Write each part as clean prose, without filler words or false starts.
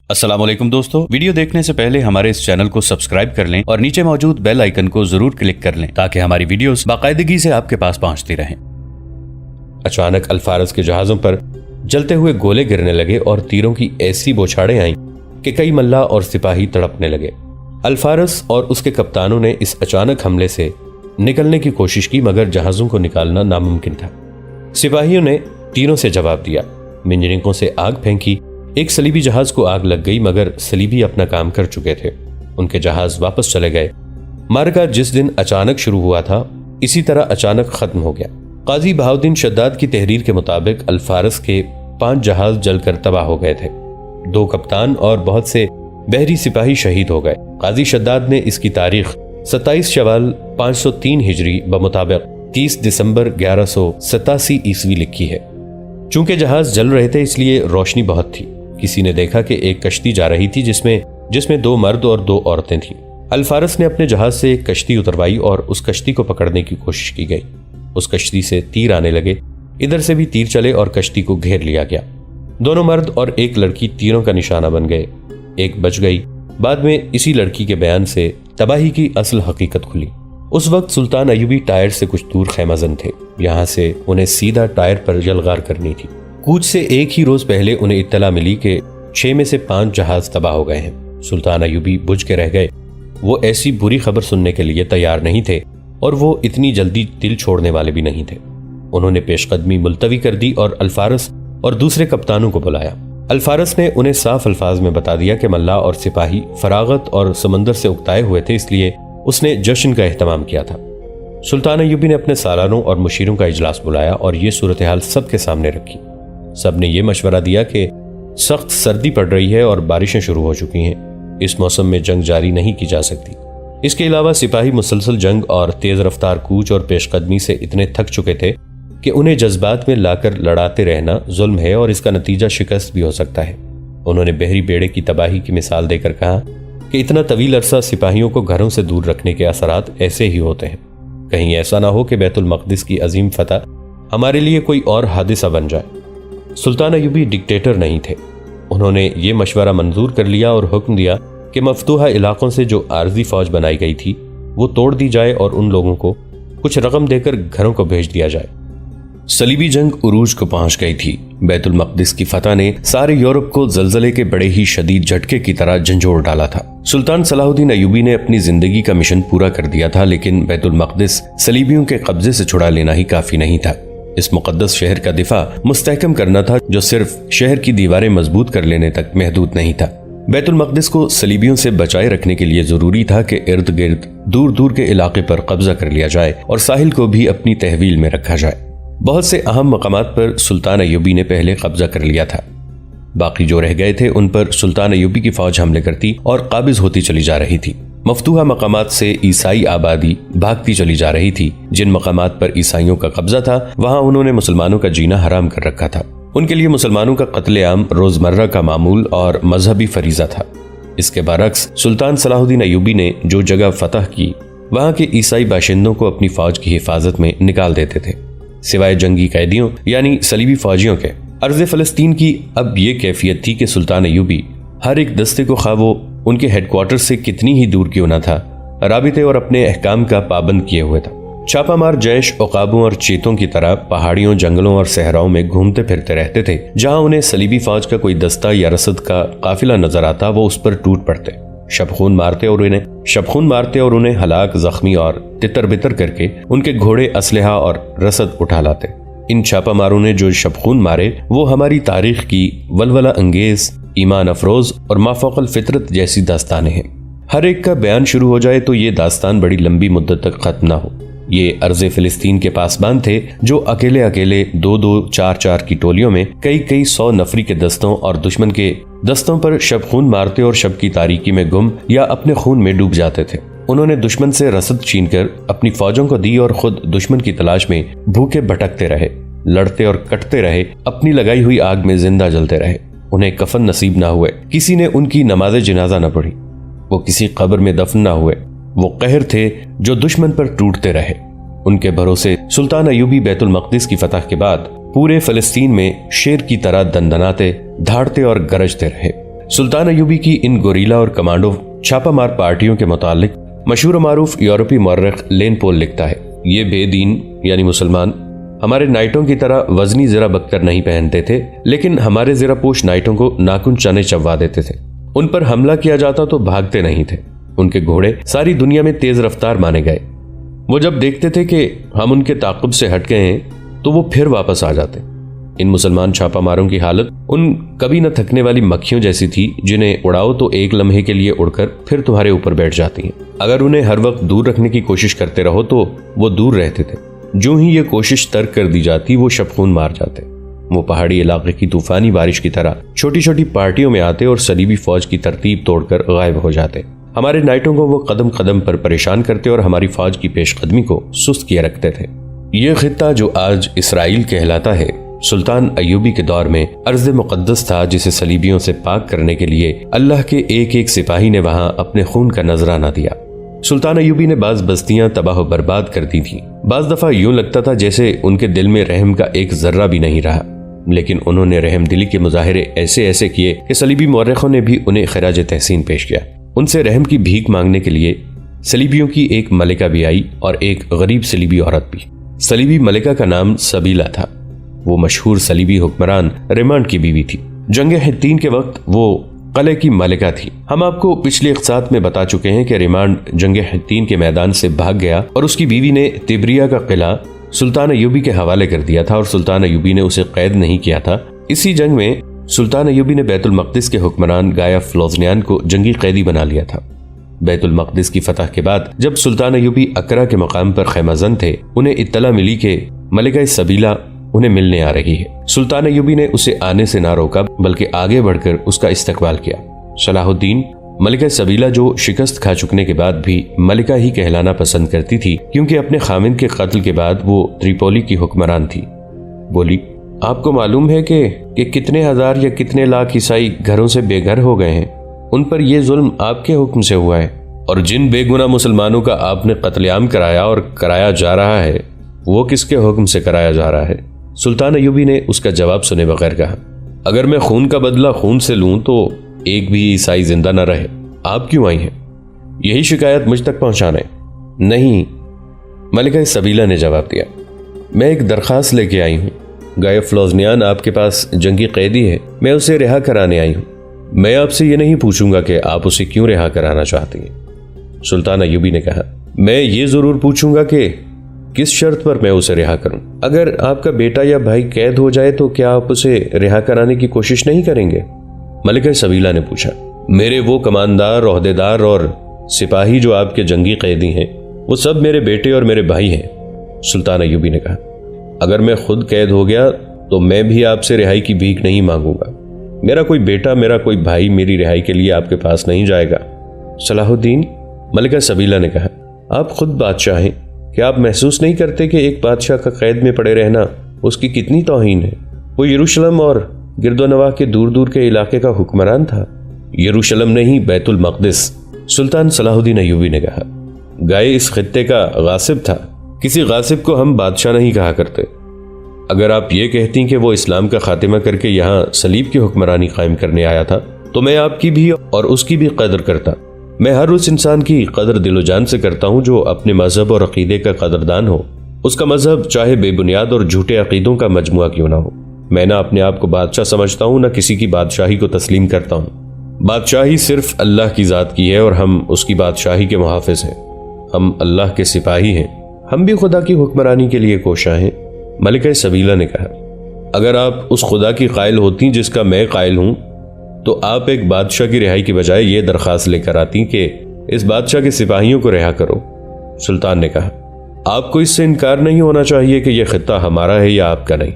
السلام علیکم دوستو، ویڈیو دیکھنے سے پہلے ہمارے اس چینل کو سبسکرائب کر لیں اور نیچے موجود بیل آئیکن کو ضرور کلک کر لیں تاکہ ہماری ویڈیوز باقاعدگی سے آپ کے پاس پہنچتی رہیں۔ اچانک الفارس کے جہازوں پر جلتے ہوئے گولے گرنے لگے اور تیروں کی ایسی بوچھاڑیں آئیں کہ کئی ملاح اور سپاہی تڑپنے لگے۔ الفارس اور اس کے کپتانوں نے اس اچانک حملے سے نکلنے کی کوشش کی مگر جہازوں کو نکالنا ناممکن تھا۔ سپاہیوں نے تیروں سے جواب دیا، منجنیقوں سے آگ پھینکی۔ ایک صلیبی جہاز کو آگ لگ گئی مگر صلیبی اپنا کام کر چکے تھے، ان کے جہاز واپس چلے گئے۔ معرکہ جس دن اچانک شروع ہوا تھا اسی طرح اچانک ختم ہو گیا۔ قاضی بہاؤالدین شداد کی تحریر کے مطابق الفارس کے 5 جہاز جل کر تباہ ہو گئے تھے، 2 کپتان اور بہت سے بحری سپاہی شہید ہو گئے۔ قاضی شداد نے اس کی تاریخ 27 شوال 503 ہجری بمطابق 30 دسمبر 1187 عیسوی لکھی ہے۔ چونکہ جہاز جل رہے تھے اس لیے روشنی بہت تھی۔ کسی نے دیکھا کہ ایک کشتی جا رہی تھی جس میں 2 مرد اور 2 عورتیں تھیں۔ الفارس نے اپنے جہاز سے ایک کشتی اتروائی اور اس کشتی کو پکڑنے کی کوشش کی گئی۔ اس کشتی سے تیر آنے لگے، ادھر سے بھی تیر چلے اور کشتی کو گھیر لیا گیا۔ 2 مرد اور ایک لڑکی تیروں کا نشانہ بن گئے، ایک بچ گئی۔ بعد میں اسی لڑکی کے بیان سے تباہی کی اصل حقیقت کھلی۔ اس وقت سلطان ایوبی ٹائر سے کچھ دور خیمہ زن تھے، یہاں سے انہیں سیدھا ٹائر پر یلغار کرنی تھی۔ کوچ سے ایک ہی روز پہلے انہیں اطلاع ملی کہ 6 میں سے 5 جہاز تباہ ہو گئے ہیں۔ سلطان ایوبی بجھ کے رہ گئے، وہ ایسی بری خبر سننے کے لیے تیار نہیں تھے اور وہ اتنی جلدی دل چھوڑنے والے بھی نہیں تھے۔ انہوں نے پیش قدمی ملتوی کر دی اور الفارس اور دوسرے کپتانوں کو بلایا۔ الفارس نے انہیں صاف الفاظ میں بتا دیا کہ ملاح اور سپاہی فراغت اور سمندر سے اکتائے ہوئے تھے، اس لیے اس نے جشن کا اہتمام کیا تھا۔ سلطان ایوبی نے اپنے سالاروں اور مشیروں کا اجلاس بلایا اور یہ صورتحال سب کے سامنے رکھی۔ سب نے یہ مشورہ دیا کہ سخت سردی پڑ رہی ہے اور بارشیں شروع ہو چکی ہیں، اس موسم میں جنگ جاری نہیں کی جا سکتی۔ اس کے علاوہ سپاہی مسلسل جنگ اور تیز رفتار کوچ اور پیش قدمی سے اتنے تھک چکے تھے کہ انہیں جذبات میں لا کر لڑاتے رہنا ظلم ہے اور اس کا نتیجہ شکست بھی ہو سکتا ہے۔ انہوں نے بحری بیڑے کی تباہی کی مثال دے کر کہا کہ اتنا طویل عرصہ سپاہیوں کو گھروں سے دور رکھنے کے اثرات ایسے ہی ہوتے ہیں، کہیں ایسا نہ ہو کہ بیت المقدس کی عظیم فتح ہمارے لیے کوئی اور حادثہ بن جائے۔ سلطان ایوبی ڈکٹیٹر نہیں تھے، انہوں نے یہ مشورہ منظور کر لیا اور حکم دیا کہ مفتوحہ علاقوں سے جو عارضی فوج بنائی گئی تھی وہ توڑ دی جائے اور ان لوگوں کو کچھ رقم دے کر گھروں کو بھیج دیا جائے۔ صلیبی جنگ عروج کو پہنچ گئی تھی۔ بیت المقدس کی فتح نے سارے یورپ کو زلزلے کے بڑے ہی شدید جھٹکے کی طرح جھنجھوڑ ڈالا تھا۔ سلطان صلاح الدین ایوبی نے اپنی زندگی کا مشن پورا کر دیا تھا، لیکن بیت المقدس صلیبیوں کے قبضے سے چھڑا لینا ہی کافی نہیں تھا۔ اس مقدس شہر کا دفاع مستحکم کرنا تھا جو صرف شہر کی دیواریں مضبوط کر لینے تک محدود نہیں تھا۔ بیت المقدس کو صلیبیوں سے بچائے رکھنے کے لیے ضروری تھا کہ ارد گرد دور دور کے علاقے پر قبضہ کر لیا جائے اور ساحل کو بھی اپنی تحویل میں رکھا جائے۔ بہت سے اہم مقامات پر سلطان ایوبی نے پہلے قبضہ کر لیا تھا، باقی جو رہ گئے تھے ان پر سلطان ایوبی کی فوج حملے کرتی اور قابض ہوتی چلی جا رہی تھی۔ مفتوحہ مقامات سے عیسائی آبادی بھاگتی چلی جا رہی تھی۔ جن مقامات پر عیسائیوں کا قبضہ تھا وہاں انہوں نے مسلمانوں کا جینا حرام کر رکھا تھا۔ ان کے لیے مسلمانوں کا قتل عام روزمرہ کا معمول اور مذہبی فریضہ تھا۔ اس کے برعکس سلطان صلاح الدین ایوبی نے جو جگہ فتح کی وہاں کے عیسائی باشندوں کو اپنی فوج کی حفاظت میں نکال دیتے تھے، سوائے جنگی قیدیوں یعنی صلیبی فوجیوں کے۔ ارض فلسطین کی اب یہ کیفیت تھی کہ سلطان ایوبی ہر ایک دستے کو خواہ وہ ان کے ہیڈ کوارٹر سے کتنی ہی دور کیوں نہ تھا، رابطے اور اپنے احکام کا پابند کیے ہوئے تھا۔ چھاپا مار جیش عقابوں اور چیتوں کی طرح پہاڑیوں، جنگلوں اور صحراؤں میں گھومتے پھرتے رہتے تھے۔ جہاں انہیں صلیبی فوج کا کوئی دستہ یا رسد کا قافلہ نظر آتا وہ اس پر ٹوٹ پڑتے، شبخون مارتے اور انہیں ہلاک، زخمی اور تتر بتر کر کے ان کے گھوڑے، اسلحہ اور رسد اٹھا لاتے۔ ان چھاپا ماروں نے جو شبخون مارے وہ ہماری تاریخ کی ولولہ انگیز، ایمان افروز اور مافوق الفطرت جیسی داستانیں ہیں۔ ہر ایک کا بیان شروع ہو جائے تو یہ داستان بڑی لمبی مدت تک ختم نہ ہو۔ یہ ارض فلسطین کے پاسبان تھے جو اکیلے 2 4 کی ٹولیوں میں کئی 100 نفری کے دستوں اور دشمن کے دستوں پر شبخون مارتے اور شب کی تاریکی میں گم یا اپنے خون میں ڈوب جاتے تھے۔ انہوں نے دشمن سے رسد چھین کر اپنی فوجوں کو دی اور خود دشمن کی تلاش میں بھوکے بھٹکتے رہے، لڑتے اور کٹتے رہے، اپنی لگائی ہوئی آگ میں زندہ جلتے رہے۔ انہیں کفن نصیب نہ ہوئے، کسی نے ان کی نماز جنازہ نہ پڑھی، وہ کسی قبر میں دفن نہ ہوئے۔ وہ قہر تھے جو دشمن پر ٹوٹتے رہے۔ ان کے بھروسے سلطان ایوبی بیت المقدس کی فتح کے بعد پورے فلسطین میں شیر کی طرح دندناتے، دھاڑتے اور گرجتے رہے۔ سلطان ایوبی کی ان گوریلا اور کمانڈو چھاپا مار پارٹیوں کے متعلق مشہور و معروف یورپی مورخ لین پول لکھتا ہے، یہ بے دین یعنی مسلمان ہمارے نائٹوں کی طرح وزنی زرہ بکر نہیں پہنتے تھے، لیکن ہمارے زرہ پوش نائٹوں کو ناخن چنے چبوا دیتے تھے۔ ان پر حملہ کیا جاتا تو بھاگتے نہیں تھے، ان کے گھوڑے ساری دنیا میں تیز رفتار مانے گئے۔ وہ جب دیکھتے تھے کہ ہم ان کے تعاقب سے ہٹ گئے ہیں تو وہ پھر واپس آ جاتے۔ ان مسلمان چھاپا ماروں کی حالت ان کبھی نہ تھکنے والی مکھیوں جیسی تھی جنہیں اڑاؤ تو ایک لمحے کے لیے اڑ کر پھر تمہارے اوپر بیٹھ جاتی ہیں۔ اگر انہیں ہر وقت دور رکھنے کی کوشش کرتے رہو تو وہ دور رہتے تھے، جو ہی یہ کوشش ترک کر دی جاتی وہ شبخون مار جاتے۔ وہ پہاڑی علاقے کی طوفانی بارش کی طرح چھوٹی چھوٹی پارٹیوں میں آتے اور صلیبی فوج کی ترتیب توڑ کر غائب ہو جاتے۔ ہمارے نائٹوں کو وہ قدم قدم پر پریشان کرتے اور ہماری فوج کی پیش قدمی کو سست کیے رکھتے تھے۔ یہ خطہ جو آج اسرائیل کہلاتا ہے، سلطان ایوبی کے دور میں ارض مقدس تھا، جسے صلیبیوں سے پاک کرنے کے لیے اللہ کے ایک ایک سپاہی نے وہاں اپنے خون کا نذرانہ دیا۔ سلطان ایوبی نے بعض بستیاں تباہ و برباد کر دی تھیں، بعض دفعہ یوں لگتا تھا جیسے ان کے دل میں رحم کا ایک ذرہ بھی نہیں رہا، لیکن انہوں نے رحم دلی کے مظاہرے ایسے کیے کہ صلیبی مورخوں نے بھی انہیں خراج تحسین پیش کیا۔ ان سے رحم کی بھیک مانگنے کے لیے صلیبیوں کی ایک ملکہ بھی آئی اور ایک غریب صلیبی عورت بھی۔ صلیبی ملکہ کا نام سبیلا تھا، وہ مشہور صلیبی حکمران ریمانڈ کی بیوی تھی۔ جنگ حطین کے وقت وہ قلعے کی ملکہ تھی۔ ہم آپ کو پچھلی اقساط میں بتا چکے ہیں کہ ریمانڈ جنگ حطین کے میدان سے بھاگ گیا اور اس کی بیوی نے تبریہ کا قلعہ سلطان ایوبی کے حوالے کر دیا تھا اور سلطان ایوبی نے اسے قید نہیں کیا تھا۔ اسی جنگ میں سلطان ایوبی نے بیت المقدس کے حکمران گایا فلوزنیان کو جنگی قیدی بنا لیا تھا۔ بیت المقدس کی فتح کے بعد جب سلطان ایوبی اکرا کے مقام پر خیمہ زن تھے، انہیں اطلاع ملی کہ ملکہ سبیلا انہیں ملنے آ رہی ہے۔ سلطان ایوبی نے اسے آنے سے نہ روکا بلکہ آگے بڑھ کر اس کا استقبال کیا۔ صلاح الدین ملکہ سبیلا جو شکست کھا چکنے کے بعد بھی ملکہ ہی کہلانا پسند کرتی تھی، کیونکہ اپنے خامند کے قتل کے بعد وہ تریپولی کی حکمران تھی، بولی، آپ کو معلوم ہے کہ کتنے ہزار یا کتنے لاکھ عیسائی گھروں سے بے گھر ہو گئے ہیں؟ ان پر یہ ظلم آپ کے حکم سے ہوا ہے، اور جن بے گناہ مسلمانوں کا آپ نے قتل عام کرایا اور کرایا جا رہا ہے، وہ کس کے حکم سے کرایا جا رہا ہے؟ سلطان ایوبی نے اس کا جواب سنے بغیر کہا، اگر میں خون کا بدلہ خون سے لوں تو ایک بھی عیسائی زندہ نہ رہے۔ آپ کیوں آئی ہیں؟ یہی شکایت مجھ تک پہنچانے؟ نہیں، ملکہ سبیلا نے جواب دیا، میں ایک درخواست لے کے آئی ہوں۔ گایا فلوزنیان آپ کے پاس جنگی قیدی ہے، میں اسے رہا کرانے آئی ہوں۔ میں آپ سے یہ نہیں پوچھوں گا کہ آپ اسے کیوں رہا کرانا چاہتی ہیں۔ سلطان ایوبی نے کہا، میں یہ ضرور پوچھوں گا کہ کس شرط پر میں اسے رہا کروں؟ اگر آپ کا بیٹا یا بھائی قید ہو جائے تو کیا آپ اسے رہا کرانے کی کوشش نہیں کریں گے؟ ملکہ سبیلا نے پوچھا، میرے وہ کماندار، عہدیدار اور سپاہی جو آپ کے جنگی قیدی ہیں، وہ سب میرے بیٹے اور میرے بھائی ہیں۔ سلطان ایوبی نے کہا، اگر میں خود قید ہو گیا تو میں بھی آپ سے رہائی کی بھیک نہیں مانگوں گا۔ میرا کوئی بیٹا، میرا کوئی بھائی میری رہائی کے لیے آپ کے پاس نہیں جائے گا۔ صلاح الدین، ملکہ سبیلا نے کہا، آپ خود بادشاہ ہیں، کیا آپ محسوس نہیں کرتے کہ ایک بادشاہ کا قید میں پڑے رہنا اس کی کتنی توہین ہے؟ وہ یروشلم اور گرد و نواح کے دور دور کے علاقے کا حکمران تھا۔ یروشلم نہیں، بیت المقدس، سلطان صلاح الدین ایوبی نے کہا۔ گائے اس خطے کا غاصب تھا، کسی غاصب کو ہم بادشاہ نہیں کہا کرتے۔ اگر آپ یہ کہتی کہ وہ اسلام کا خاتمہ کر کے یہاں صلیب کی حکمرانی قائم کرنے آیا تھا تو میں آپ کی بھی اور اس کی بھی قدر کرتا۔ میں ہر اس انسان کی قدر دل و جان سے کرتا ہوں جو اپنے مذہب اور عقیدے کا قدردان ہو، اس کا مذہب چاہے بے بنیاد اور جھوٹے عقیدوں کا مجموعہ کیوں نہ ہو۔ میں نہ اپنے آپ کو بادشاہ سمجھتا ہوں، نہ کسی کی بادشاہی کو تسلیم کرتا ہوں۔ بادشاہی صرف اللہ کی ذات کی ہے اور ہم اس کی بادشاہی کے محافظ ہیں۔ ہم اللہ کے سپاہی ہیں، ہم بھی خدا کی حکمرانی کے لیے کوشاں ہیں۔ ملکہ سبیلا نے کہا، اگر آپ اس خدا کی قائل ہوتی جس کا میں قائل ہوں تو آپ ایک بادشاہ کی رہائی کی بجائے یہ درخواست لے کر آتی کہ اس بادشاہ کے سپاہیوں کو رہا کرو۔ سلطان نے کہا، آپ کو اس سے انکار نہیں ہونا چاہیے کہ یہ خطہ ہمارا ہے یا آپ کا نہیں۔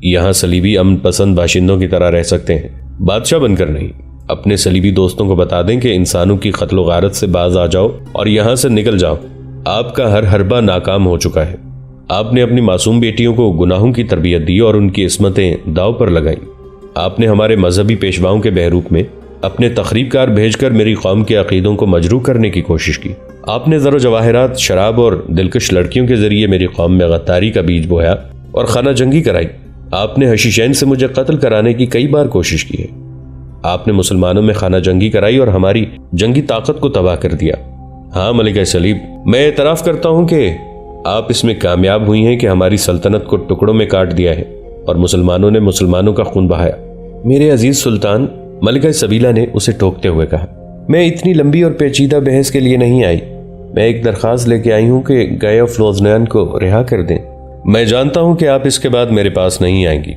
یہاں صلیبی امن پسند باشندوں کی طرح رہ سکتے ہیں، بادشاہ بن کر نہیں۔ اپنے صلیبی دوستوں کو بتا دیں کہ انسانوں کی قتل و غارت سے باز آ جاؤ اور یہاں سے نکل جاؤ۔ آپ کا ہر حربہ ناکام ہو چکا ہے۔ آپ نے اپنی معصوم بیٹیوں کو گناہوں کی تربیت دی اور ان کی عصمتیں داؤ پر لگائیں۔ آپ نے ہمارے مذہبی پیشواؤں کے بحروپ میں اپنے تخریب کار بھیج کر میری قوم کے عقیدوں کو مجروح کرنے کی کوشش کی۔ آپ نے زر و جواہرات، شراب اور دلکش لڑکیوں کے ذریعے میری قوم میں غداری کا بیج بویا اور خانہ جنگی کرائی۔ آپ نے حشیشین سے مجھے قتل کرانے کی کئی بار کوشش کی ہے۔ آپ نے مسلمانوں میں خانہ جنگی کرائی اور ہماری جنگی طاقت کو تباہ کر دیا۔ ہاں ملکہ سلیب، میں اعتراف کرتا ہوں کہ آپ اس میں کامیاب ہوئی ہیں کہ ہماری سلطنت کو ٹکڑوں میں کاٹ دیا ہے اور مسلمانوں نے مسلمانوں کا خون بہایا۔ میرے عزیز سلطان، ملکہ سبیلہ نے اسے ٹوکتے ہوئے کہا، میں اتنی لمبی اور پیچیدہ بحث کے لیے نہیں آئی۔ میں ایک درخواست لے کے آئی ہوں کہ گئے آف لوزنیان کو رہا کر دیں۔ میں جانتا ہوں کہ آپ اس کے بعد میرے پاس نہیں آئیں گی،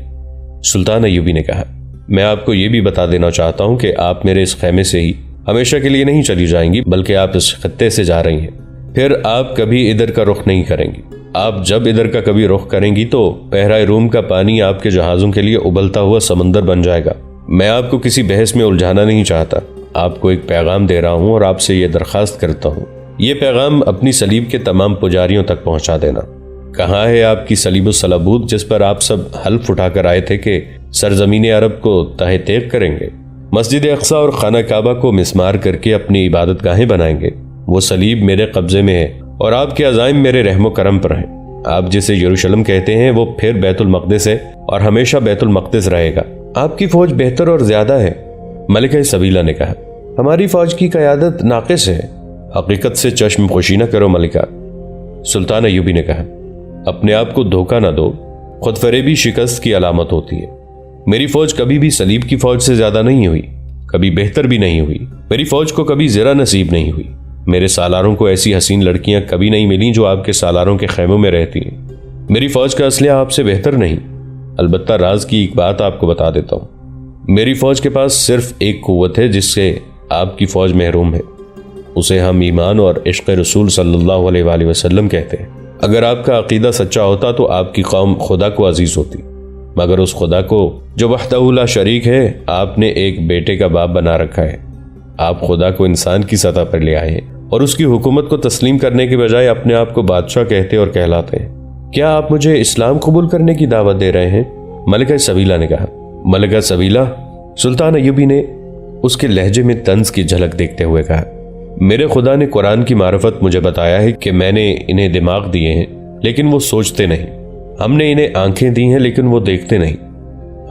سلطان ایوبی نے کہا۔ میں آپ کو یہ بھی بتا دینا چاہتا ہوں کہ آپ میرے اس خیمے سے ہی ہمیشہ کے لیے نہیں چلی جائیں گی، بلکہ آپ اس خطے سے جا رہی ہیں۔ پھر آپ کبھی ادھر کا رخ نہیں کریں گی۔ آپ جب ادھر کا کبھی رخ کریں گی تو بحرۂ روم کا پانی آپ کے جہازوں کے لیے ابلتا ہوا سمندر بن جائے گا۔ میں آپ کو کسی بحث میں الجھانا نہیں چاہتا، آپ کو ایک پیغام دے رہا ہوں اور آپ سے یہ درخواست کرتا ہوں، یہ پیغام اپنی صلیب کے تمام پجاریوں تک پہنچا دینا۔ کہاں ہے آپ کی صلیب الصلبوت جس پر آپ سب حلف اٹھا کر آئے تھے کہ سرزمین عرب کو تہہ تیغ کریں گے، مسجد اقصی اور خانہ کعبہ کو مسمار کر کے اپنی عبادت گاہیں بنائیں گے؟ وہ صلیب میرے قبضے میں ہے اور آپ کے عزائم میرے رحم و کرم پر ہیں۔ آپ جسے یروشلم کہتے ہیں وہ پھر بیت المقدس ہے اور ہمیشہ بیت المقدس رہے گا۔ آپ کی فوج بہتر اور زیادہ ہے، ملکہ سبیلہ نے کہا۔ ہماری فوج کی قیادت ناقص ہے۔ حقیقت سے چشم پوشی نہ کرو ملکہ، سلطان ایوبی نے کہا۔ اپنے آپ کو دھوکہ نہ دو، خود فریبی شکست کی علامت ہوتی ہے۔ میری فوج کبھی بھی صلیب کی فوج سے زیادہ نہیں ہوئی، کبھی بہتر بھی نہیں ہوئی۔ میری فوج کو کبھی ذرا نصیب نہیں ہوئی۔ میرے سالاروں کو ایسی حسین لڑکیاں کبھی نہیں ملیں جو آپ کے سالاروں کے خیموں میں رہتی ہیں۔ میری فوج کا اسلحہ آپ سے بہتر نہیں۔ البتہ راز کی ایک بات آپ کو بتا دیتا ہوں، میری فوج کے پاس صرف ایک قوت ہے جس سے آپ کی فوج محروم ہے، اسے ہم ایمان اور عشق رسول صلی اللہ علیہ وآلہ وسلم کہتے ہیں۔ اگر آپ کا عقیدہ سچا ہوتا تو آپ کی قوم خدا کو عزیز ہوتی، مگر اس خدا کو جو وحدہ لا شریک ہے آپ نے ایک بیٹے کا باپ بنا رکھا ہے۔ آپ خدا کو انسان کی سطح پر لے آئے ہیں اور اس کی حکومت کو تسلیم کرنے کے بجائے اپنے آپ کو بادشاہ کہتے اور کہلاتے ہیں۔ کیا آپ مجھے اسلام قبول کرنے کی دعوت دے رہے ہیں؟ ملکہ سبیلہ نے کہا۔ ملکہ سبیلہ، سلطان ایوبی نے اس کے لہجے میں طنز کی جھلک دیکھتے ہوئے کہا، میرے خدا نے قرآن کی معرفت مجھے بتایا ہے کہ میں نے انہیں دماغ دیے ہیں لیکن وہ سوچتے نہیں، ہم نے انہیں آنکھیں دی ہیں لیکن وہ دیکھتے نہیں،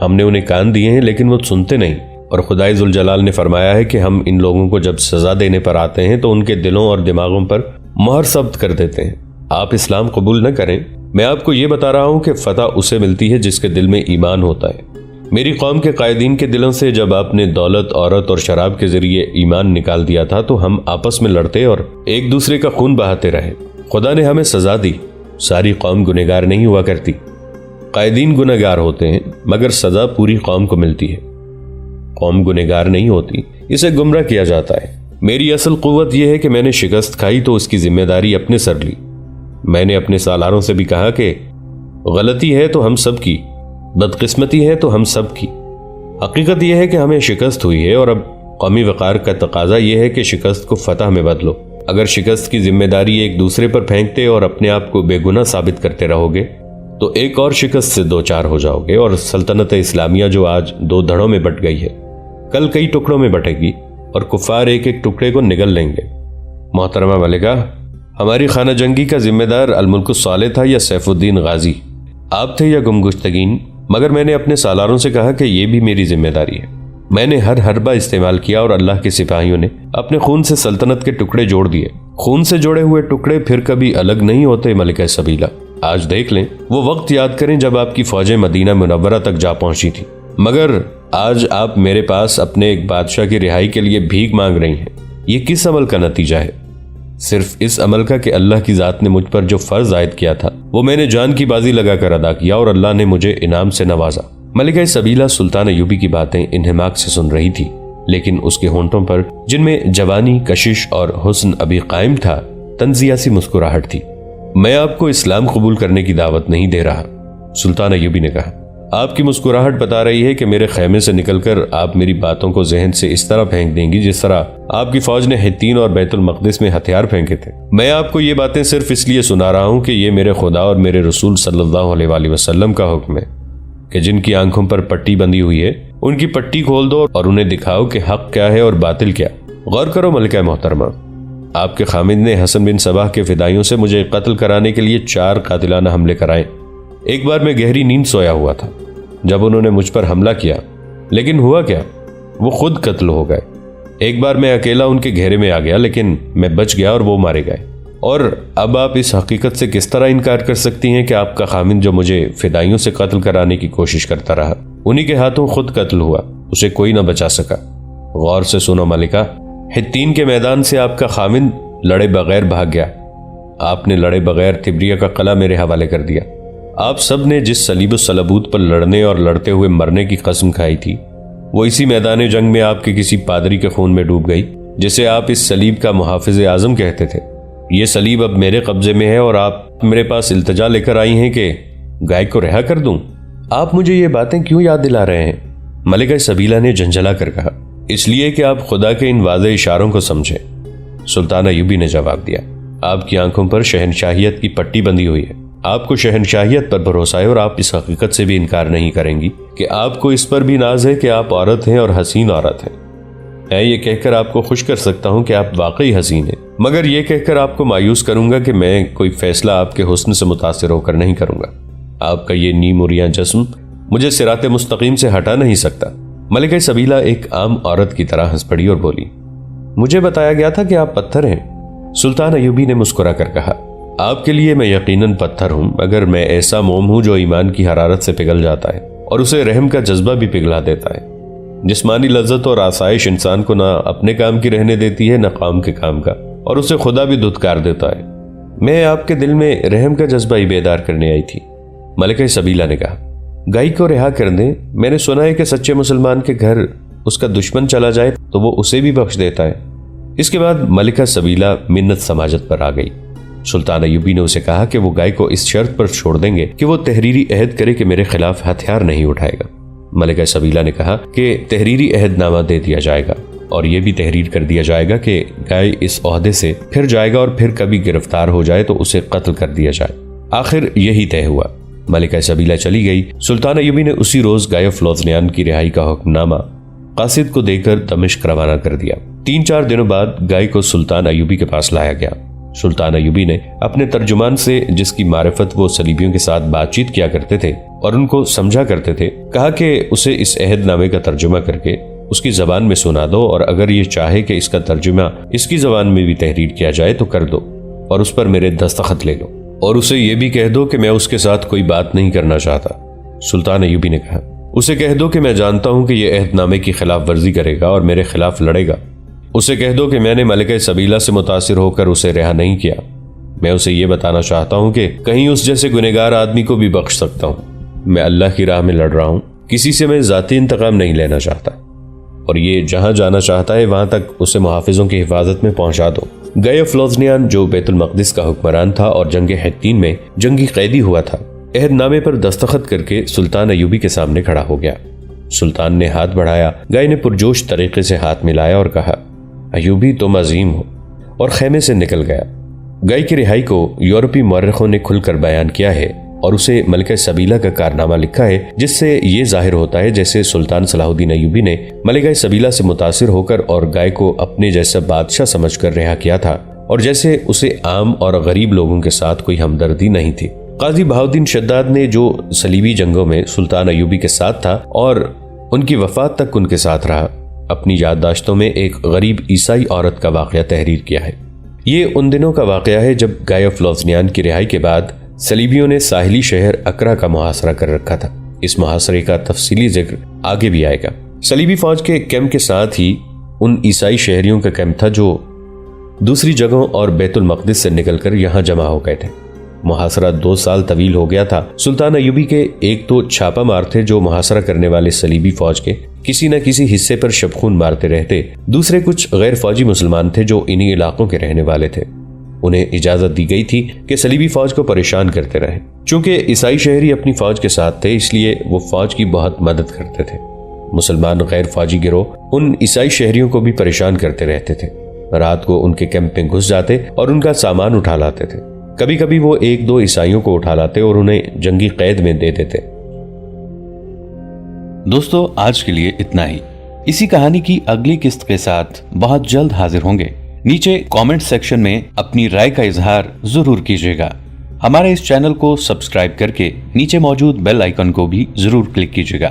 ہم نے انہیں کان دیے ہیں لیکن وہ سنتے نہیں، اور خدائے ذوالجلال نے فرمایا ہے کہ ہم ان لوگوں کو جب سزا دینے پر آتے ہیں تو ان کے دلوں اور دماغوں پر مہر ثبت کر دیتے ہیں۔ آپ اسلام قبول نہ کریں، میں آپ کو یہ بتا رہا ہوں کہ فتح اسے ملتی ہے جس کے دل میں ایمان ہوتا ہے۔ میری قوم کے قائدین کے دلوں سے جب آپ نے دولت، عورت اور شراب کے ذریعے ایمان نکال دیا تھا تو ہم آپس میں لڑتے اور ایک دوسرے کا خون بہاتے رہے۔ خدا نے ہمیں سزا دی۔ ساری قوم گنہگار نہیں ہوا کرتی، قائدین گنہگار ہوتے ہیں مگر سزا پوری قوم کو ملتی ہے۔ قوم گنہگار نہیں ہوتی، اسے گمراہ کیا جاتا ہے۔ میری اصل قوت یہ ہے کہ میں نے شکست کھائی تو اس کی ذمہ داری اپنے سر لی۔ میں نے اپنے سالاروں سے بھی کہا کہ غلطی ہے تو ہم سب کی، بدقسمتی ہے تو ہم سب کی۔ حقیقت یہ ہے کہ ہمیں شکست ہوئی ہے اور اب قومی وقار کا تقاضا یہ ہے کہ شکست کو فتح میں بدلو۔ اگر شکست کی ذمہ داری ایک دوسرے پر پھینکتے اور اپنے آپ کو بے گناہ ثابت کرتے رہو گے تو ایک اور شکست سے دو چار ہو جاؤ گے، اور سلطنت اسلامیہ جو آج دو دھڑوں میں بٹ گئی ہے کل کئی ٹکڑوں میں بٹے گی اور کفار ایک ایک ٹکڑے کو نگل لیں گے۔ محترمہ ملکہ، ہماری خانہ جنگی کا ذمہ دار الملک الصالح تھا یا سیف الدین غازی؟ آپ تھے یا گمگشتگین؟ مگر میں نے اپنے سالاروں سے کہا کہ یہ بھی میری ذمہ داری ہے۔ میں نے ہر حربہ استعمال کیا اور اللہ کے سپاہیوں نے اپنے خون سے سلطنت کے ٹکڑے جوڑ دیے۔ خون سے جوڑے ہوئے ٹکڑے پھر کبھی الگ نہیں ہوتے ملکہ سبیلہ۔ آج دیکھ لیں، وہ وقت یاد کریں جب آپ کی فوجیں مدینہ منورہ تک جا پہنچی تھی، مگر آج آپ میرے پاس اپنے ایک بادشاہ کی رہائی کے لیے بھیک مانگ رہی ہیں۔ یہ کس عمل کا نتیجہ ہے؟ صرف اس عمل کا کہ اللہ کی ذات نے مجھ پر جو فرض عائد کیا تھا وہ میں نے جان کی بازی لگا کر ادا کیا اور اللہ نے مجھے انعام سے نوازا۔ ملکہ سبیلہ سلطان ایوبی کی باتیں انہماک سے سن رہی تھی، لیکن اس کے ہونٹوں پر جن میں جوانی، کشش اور حسن ابھی قائم تھا، طنزیہ سی مسکراہٹ تھی۔ میں آپ کو اسلام قبول کرنے کی دعوت نہیں دے رہا، سلطان ایوبی نے کہا۔ آپ کی مسکراہٹ بتا رہی ہے کہ میرے خیمے سے نکل کر آپ میری باتوں کو ذہن سے اس طرح پھینک دیں گی جس طرح آپ کی فوج نے حطین اور بیت المقدس میں ہتھیار پھینکے تھے۔ میں آپ کو یہ باتیں صرف اس لیے سنا رہا ہوں کہ یہ میرے خدا اور میرے رسول صلی اللہ علیہ وآلہ وسلم کا حکم ہے کہ جن کی آنکھوں پر پٹی بندھی ہوئی ہے ان کی پٹی کھول دو اور انہیں دکھاؤ کہ حق کیا ہے اور باطل کیا۔ غور کرو ملکہ محترمہ، آپ کے خامد نے حسن بن صباح کے فدائیوں سے مجھے قتل کرانے کے لیے 4 قاتلانہ حملے کرائے۔ ایک بار میں گہری نیند سویا ہوا تھا جب انہوں نے مجھ پر حملہ کیا، لیکن ہوا کیا؟ وہ خود قتل ہو گئے۔ ایک بار میں اکیلا ان کے گھیرے میں آ گیا، لیکن میں بچ گیا اور وہ مارے گئے۔ اور اب آپ اس حقیقت سے کس طرح انکار کر سکتی ہیں کہ آپ کا خامند جو مجھے فدائیوں سے قتل کرانے کی کوشش کرتا رہا، انہی کے ہاتھوں خود قتل ہوا، اسے کوئی نہ بچا سکا۔ غور سے سنو ملکہ، حطین کے میدان سے آپ کا خامند لڑے بغیر بھاگ گیا۔ آپ نے لڑے بغیر تبریہ کا قلعہ میرے حوالے کر دیا۔ آپ سب نے جس صلیب و صلبوت پر لڑنے اور لڑتے ہوئے مرنے کی قسم کھائی تھی، وہ اسی میدان جنگ میں آپ کے کسی پادری کے خون میں ڈوب گئی، جسے آپ اس صلیب کا محافظ اعظم کہتے تھے۔ یہ صلیب اب میرے قبضے میں ہے اور آپ میرے پاس التجا لے کر آئی ہیں کہ گائے کو رہا کر دوں۔ آپ مجھے یہ باتیں کیوں یاد دلا رہے ہیں؟ ملکہ سبیلہ نے جھنجھلا کر کہا۔ اس لیے کہ آپ خدا کے ان واضح اشاروں کو سمجھیں، سلطان ایوبی نے جواب دیا۔ آپ کی آنکھوں پر شہنشاہیت کی پٹی بندھی ہوئی ہے، آپ کو شہنشاہیت پر بھروسہ ہے اور آپ اس حقیقت سے بھی انکار نہیں کریں گی کہ آپ کو اس پر بھی ناز ہے کہ آپ عورت ہیں اور حسین عورت ہیں۔ میں یہ کہہ کر آپ کو خوش کر سکتا ہوں کہ آپ واقعی حسین ہیں، مگر یہ کہہ کر آپ کو مایوس کروں گا کہ میں کوئی فیصلہ آپ کے حسن سے متاثر ہو کر نہیں کروں گا۔ آپ کا یہ نیم عریاں جسم مجھے صراط مستقیم سے ہٹا نہیں سکتا۔ ملکہ سبیلہ ایک عام عورت کی طرح ہنس پڑی اور بولی، مجھے بتایا گیا تھا کہ آپ پتھر ہیں۔ سلطان ایوبی نے مسکرا کر کہا، آپ کے لیے میں یقیناً پتھر ہوں، مگر میں ایسا موم ہوں جو ایمان کی حرارت سے پگھل جاتا ہے اور اسے رحم کا جذبہ بھی پگھلا دیتا ہے۔ جسمانی لذت اور آسائش انسان کو نہ اپنے کام کی رہنے دیتی ہے نہ قوم کے کام کا، اور اسے خدا بھی دھتکار دیتا ہے۔ میں آپ کے دل میں رحم کا جذبہ ہی بیدار کرنے آئی تھی۔ ملکہ سبیلہ نے کہا، گائی کو رہا کر دیں۔ میں نے سنا ہے کہ سچے مسلمان کے گھر اس کا دشمن چلا جائے تو وہ اسے بھی بخش دیتا ہے۔ اس کے بعد ملکہ سبیلہ منت سماجت پر آ گئی۔ سلطان ایوبی نے اسے کہا کہ وہ گائے کو اس شرط پر چھوڑ دیں گے کہ وہ تحریری عہد کرے کہ میرے خلاف ہتھیار نہیں اٹھائے گا۔ ملکہ سبیلہ نے کہا کہ تحریری عہد نامہ دے دیا جائے گا اور یہ بھی تحریر کر دیا جائے گا کہ گائے اس عہدے سے پھر جائے گا اور پھر کبھی گرفتار ہو جائے تو اسے قتل کر دیا جائے۔ آخر یہی طے ہوا۔ ملکہ سبیلہ چلی گئی۔ سلطان ایوبی نے اسی روز گائے فلوزنیان کی رہائی کا حکم نامہ قاصد کو دے کر دمشق روانہ کر دیا۔ 3-4 دنوں بعد گائے کو سلطان ایوبی کے پاس لایا گیا۔ سلطان ایوبی نے اپنے ترجمان سے، جس کی معرفت وہ صلیبیوں کے ساتھ بات چیت کیا کرتے تھے اور ان کو سمجھا کرتے تھے، کہا کہ اسے اس عہد نامے کا ترجمہ کر کے اس کی زبان میں سنا دو، اور اگر یہ چاہے کہ اس کا ترجمہ اس کی زبان میں بھی تحریر کیا جائے تو کر دو اور اس پر میرے دستخط لے لو، اور اسے یہ بھی کہہ دو کہ میں اس کے ساتھ کوئی بات نہیں کرنا چاہتا۔ سلطان ایوبی نے کہا، اسے کہہ دو کہ میں جانتا ہوں کہ یہ عہد نامے کی خلاف ورزی کرے گا اور میرے خلاف لڑے گا۔ اسے کہہ دو کہ میں نے ملکہ سبیلہ سے متاثر ہو کر اسے رہا نہیں کیا۔ میں اسے یہ بتانا چاہتا ہوں کہ کہیں اس جیسے گنہگار آدمی کو بھی بخش سکتا ہوں۔ میں اللہ کی راہ میں لڑ رہا ہوں، کسی سے میں ذاتی انتقام نہیں لینا چاہتا، اور یہ جہاں جانا چاہتا ہے وہاں تک اسے محافظوں کی حفاظت میں پہنچا دو۔ گائے فلوزنیان جو بیت المقدس کا حکمران تھا اور جنگ حطین میں جنگی قیدی ہوا تھا، عہد نامے پر دستخط کر کے سلطان ایوبی کے سامنے کھڑا ہو گیا۔ سلطان نے ہاتھ بڑھایا، گائے نے پرجوش طریقے سے ہاتھ ملایا اور کہا، ایوبی تم عظیم ہو، اور خیمے سے نکل گیا۔ گائے کی رہائی کو یورپی مورخوں نے کھل کر بیان کیا ہے اور اسے ملکہ سبیلہ کا کارنامہ لکھا ہے، جس سے یہ ظاہر ہوتا ہے جیسے سلطان صلاح الدین ایوبی نے ملکہ سبیلہ سے متاثر ہو کر اور گائے کو اپنے جیسا بادشاہ سمجھ کر رہا کیا تھا، اور جیسے اسے عام اور غریب لوگوں کے ساتھ کوئی ہمدردی نہیں تھی۔ قاضی بہاؤالدین شداد نے جو صلیبی جنگوں میں سلطان ایوبی کے ساتھ تھا اور ان کی وفات تک ان کے ساتھ رہا، اپنی یادداشتوں میں ایک غریب عیسائی عورت کا واقعہ تحریر کیا ہے۔ یہ ان دنوں کا واقعہ ہے جب گائے فلوزنیان کی رہائی کے بعد صلیبیوں نے ساحلی شہر اکرا کا محاصرہ کر رکھا تھا۔ اس محاصرے کا تفصیلی ذکر آگے بھی آئے گا۔ صلیبی فوج کے کیمپ کے ساتھ ہی ان عیسائی شہریوں کا کیمپ تھا جو دوسری جگہوں اور بیت المقدس سے نکل کر یہاں جمع ہو گئے تھے۔ محاصرہ 2 سال طویل ہو گیا تھا۔ سلطان ایوبی کے ایک تو چھاپا مار تھے جو محاصرہ کرنے والے صلیبی فوج کے کسی نہ کسی حصے پر شبخون مارتے رہتے، دوسرے کچھ غیر فوجی مسلمان تھے جو انہی علاقوں کے رہنے والے تھے۔ انہیں اجازت دی گئی تھی کہ صلیبی فوج کو پریشان کرتے رہیں۔ چونکہ عیسائی شہری اپنی فوج کے ساتھ تھے، اس لیے وہ فوج کی بہت مدد کرتے تھے۔ مسلمان غیر فوجی گروہ ان عیسائی شہریوں کو بھی پریشان کرتے رہتے تھے، رات کو ان کے کیمپ میں گھس جاتے اور ان کا سامان اٹھا لاتے تھے۔ کبھی کبھی وہ 1-2 عیسائیوں کو اٹھا لاتے اور انہیں جنگی قید میں دے دیتے۔ دوستو، آج کے لیے اتنا ہی۔ اسی کہانی کی اگلی قسط کے ساتھ بہت جلد حاضر ہوں گے۔ نیچے کامنٹ سیکشن میں اپنی رائے کا اظہار ضرور کیجیے گا۔ ہمارے اس چینل کو سبسکرائب کر کے نیچے موجود بیل آئیکن کو بھی ضرور کلک کیجیے گا۔